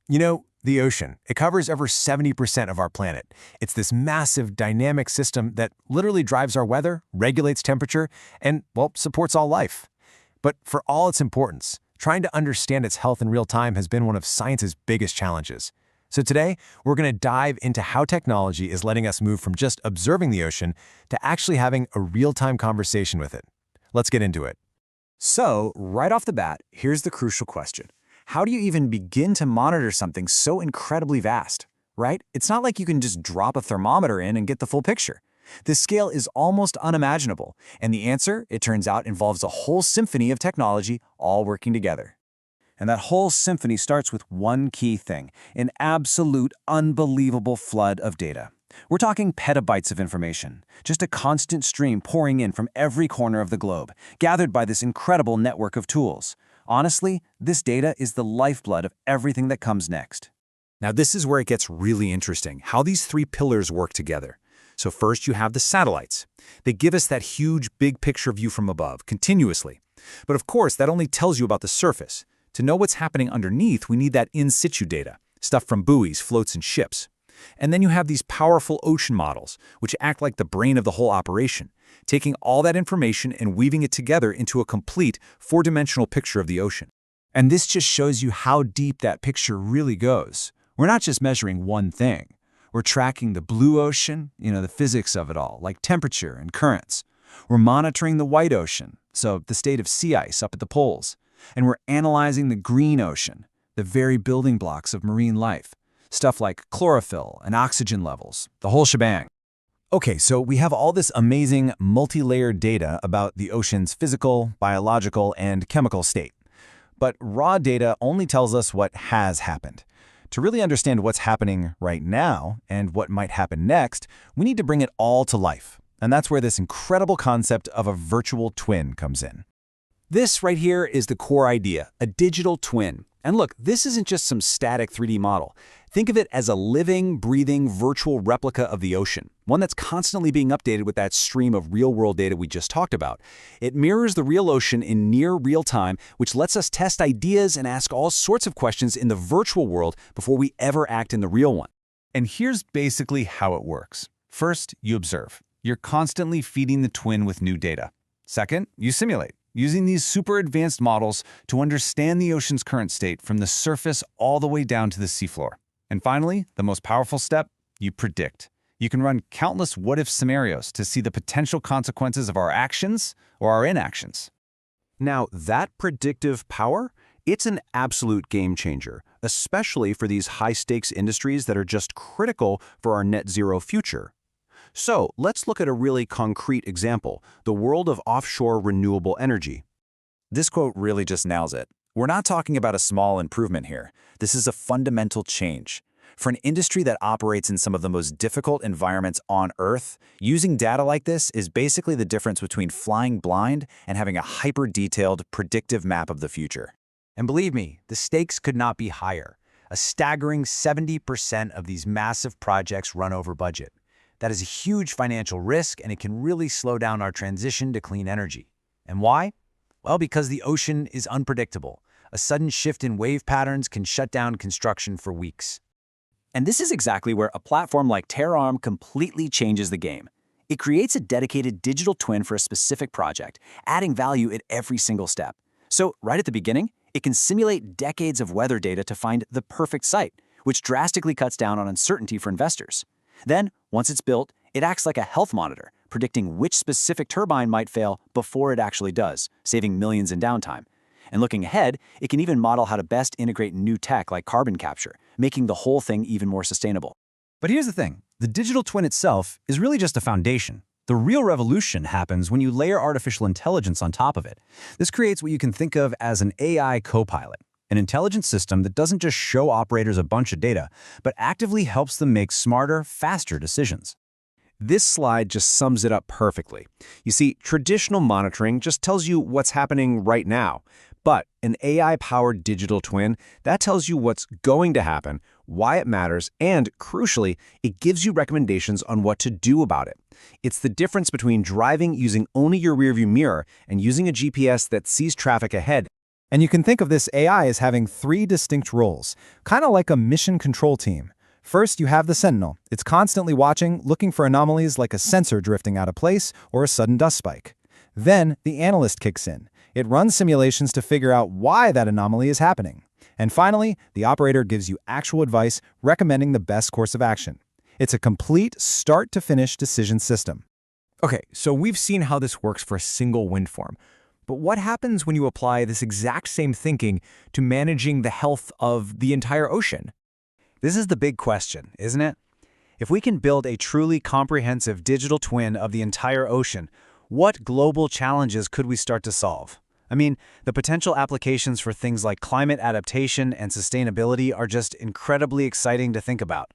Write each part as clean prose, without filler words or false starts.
You know, the ocean, it covers over 70% of our planet. It's this massive, dynamic system that literally drives our weather, regulates temperature, and, well, supports all life. But for all its importance, trying to understand its health in real time has been one of science's biggest challenges. So today, we're going to dive into how technology is letting us move from just observing the ocean to actually having a real-time conversation with it. Let's get into it. So, right off the bat, here's the crucial question. How do you even begin to monitor something so incredibly vast, right? It's not like you can just drop a thermometer in and get the full picture. The scale is almost unimaginable, and the answer, it turns out, involves a whole symphony of technology all working together. And that whole symphony starts with one key thing, an absolute, unbelievable flood of data. We're talking petabytes of information, just a constant stream pouring in from every corner of the globe, gathered by this incredible network of tools. Honestly, this data is the lifeblood of everything that comes next. Now this is where it gets really interesting, how these three pillars work together. So first you have the satellites. They give us that huge big picture view from above, continuously. But of course, that only tells you about the surface. To know what's happening underneath, we need that in situ data, stuff from buoys, floats, and ships. And then you have these powerful ocean models, which act like the brain of the whole operation, taking all that information and weaving it together into a complete four-dimensional picture of the ocean. And this just shows you how deep that picture really goes. We're not just measuring one thing. We're tracking the blue ocean, the physics of it all, like temperature and currents. We're monitoring the white ocean, so the state of sea ice up at the poles. And we're analyzing the green ocean, the very building blocks of marine life. Stuff like chlorophyll and oxygen levels, the whole shebang. Okay, so we have all this amazing multi-layered data about the ocean's physical, biological, and chemical state. But raw data only tells us what has happened. To really understand what's happening right now and what might happen next, we need to bring it all to life. And that's where this incredible concept of a virtual twin comes in. This right here is the core idea, a digital twin. And look, this isn't just some static 3D model. Think of it as a living, breathing, virtual replica of the ocean, one that's constantly being updated with that stream of real-world data we just talked about. It mirrors the real ocean in near real time, which lets us test ideas and ask all sorts of questions in the virtual world before we ever act in the real one. And here's basically how it works. First, you observe. You're constantly feeding the twin with new data. Second, you simulate, using these super advanced models to understand the ocean's current state from the surface all the way down to the seafloor. And finally, the most powerful step, you predict. You can run countless what-if scenarios to see the potential consequences of our actions or our inactions. Now, that predictive power, it's an absolute game changer, especially for these high-stakes industries that are just critical for our net zero future. So let's look at a really concrete example, the world of offshore renewable energy. This quote really just nails it. We're not talking about a small improvement here. This is a fundamental change. For an industry that operates in some of the most difficult environments on Earth, using data like this is basically the difference between flying blind and having a hyper-detailed, predictive map of the future. And believe me, the stakes could not be higher. A staggering 70% of these massive projects run over budget. That is a huge financial risk, and it can really slow down our transition to clean energy. And why? Well, because the ocean is unpredictable. A sudden shift in wave patterns can shut down construction for weeks. And this is exactly where a platform like Teraom completely changes the game. It creates a dedicated digital twin for a specific project, adding value at every single step. So right at the beginning, it can simulate decades of weather data to find the perfect site, which drastically cuts down on uncertainty for investors. Then, once it's built, it acts like a health monitor, predicting which specific turbine might fail before it actually does, saving millions in downtime. And looking ahead, it can even model how to best integrate new tech like carbon capture, making the whole thing even more sustainable. But here's the thing, the digital twin itself is really just a foundation. The real revolution happens when you layer artificial intelligence on top of it. This creates what you can think of as an AI co-pilot, an intelligent system that doesn't just show operators a bunch of data, but actively helps them make smarter, faster decisions. This slide just sums it up perfectly. You see, traditional monitoring just tells you what's happening right now, but an AI-powered digital twin, that tells you what's going to happen, why it matters, and, crucially, it gives you recommendations on what to do about it. It's the difference between driving using only your rearview mirror and using a GPS that sees traffic ahead And you can think of this AI as having three distinct roles, kind of like a mission control team. First, you have the sentinel. It's constantly watching, looking for anomalies like a sensor drifting out of place or a sudden dust spike. Then, the analyst kicks in. It runs simulations to figure out why that anomaly is happening. And finally, the operator gives you actual advice recommending the best course of action. It's a complete start-to-finish decision system. Okay, so we've seen how this works for a single wind farm. But what happens when you apply this exact same thinking to managing the health of the entire ocean? This is the big question, isn't it? If we can build a truly comprehensive digital twin of the entire ocean, what global challenges could we start to solve? I mean, the potential applications for things like climate adaptation and sustainability are just incredibly exciting to think about.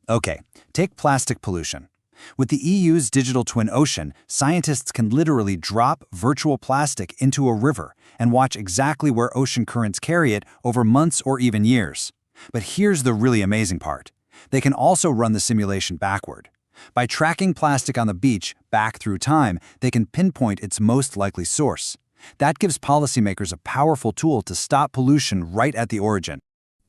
Okay, take plastic pollution. With the EU's Digital Twin Ocean, scientists can literally drop virtual plastic into a river and watch exactly where ocean currents carry it over months or even years. But here's the really amazing part. They can also run the simulation backward. By tracking plastic on the beach back through time, they can pinpoint its most likely source. That gives policymakers a powerful tool to stop pollution right at the origin.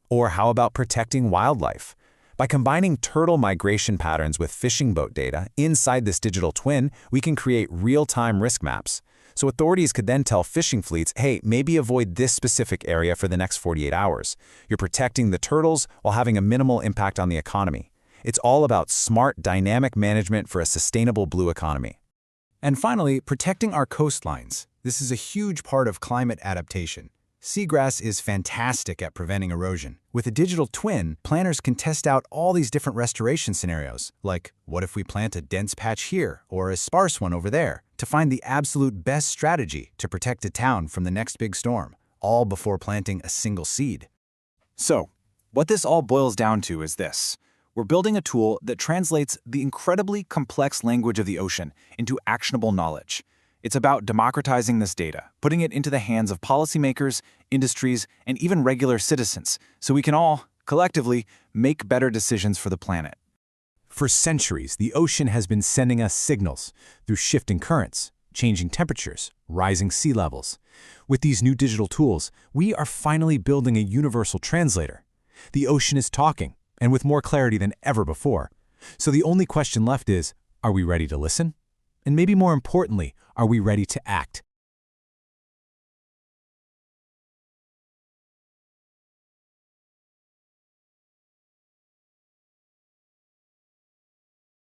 Or how about protecting wildlife? By combining turtle migration patterns with fishing boat data inside this digital twin, we can create real-time risk maps. So authorities could then tell fishing fleets, hey, maybe avoid this specific area for the next 48 hours. You're protecting the turtles while having a minimal impact on the economy. It's all about smart, dynamic management for a sustainable blue economy. And finally, protecting our coastlines. This is a huge part of climate adaptation. Seagrass is fantastic at preventing erosion. With a digital twin, planners can test out all these different restoration scenarios, like what if we plant a dense patch here or a sparse one over there, to find the absolute best strategy to protect a town from the next big storm, all before planting a single seed. So, what this all boils down to is this. We're building a tool that translates the incredibly complex language of the ocean into actionable knowledge. It's about democratizing this data, putting it into the hands of policymakers, industries, and even regular citizens, so we can all, collectively, make better decisions for the planet. For centuries, the ocean has been sending us signals through shifting currents, changing temperatures, rising sea levels. With these new digital tools, we are finally building a universal translator. The ocean is talking, and with more clarity than ever before. So the only question left is, are we ready to listen? And maybe more importantly, are we ready to act?